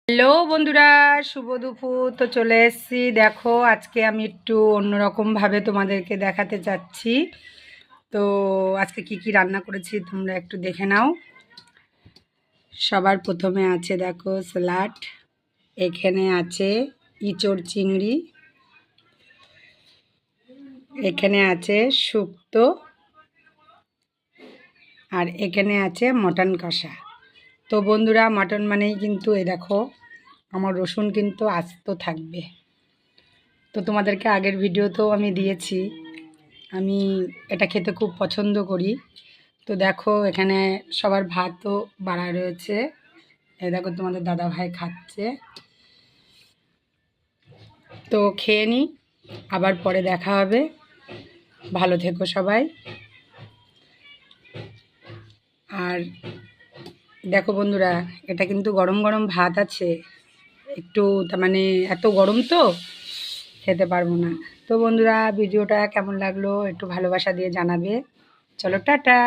Hello বন্ধুরা, শুভ দুপুর। তো চলে এসেছি। দেখো, আজকে আমি একটু অন্যরকমভাবে তোমাদেরকে দেখাতে চাচ্ছি। তো আজকে কি কি রান্না করেছি তোমরা একটু দেখে নাও। সবার প্রথমে আছে দেখো স্যালাড, এখানে আছে ইঁচড় চিংড়ি, এখানে আছে শুক্তো, আর এখানে আছে মটন কষা। তো বন্ধুরা, মটন মানেই কিন্তু এই দেখো আমার রসুন কিন্তু আস্ত থাকবে। তো তোমাদেরকে আগের ভিডিওতেও আমি দিয়েছি, আমি এটা খেতে খুব পছন্দ করি। তো দেখো এখানে সবার ভাতও বাড়া রয়েছে। এই দেখো তোমাদের দাদা ভাই খাচ্ছে। তো খেয়ে নিই, আবার পরে দেখা হবে। ভালো থেকো সবাই। আর দেখো বন্ধুরা, এটা কিন্তু গরম গরম ভাত আছে, একটু তার মানে এত গরম তো খেতে পারবো না। তো বন্ধুরা, ভিডিওটা কেমন লাগলো একটু ভালোবাসা দিয়ে জানাবে। চলো টাটা।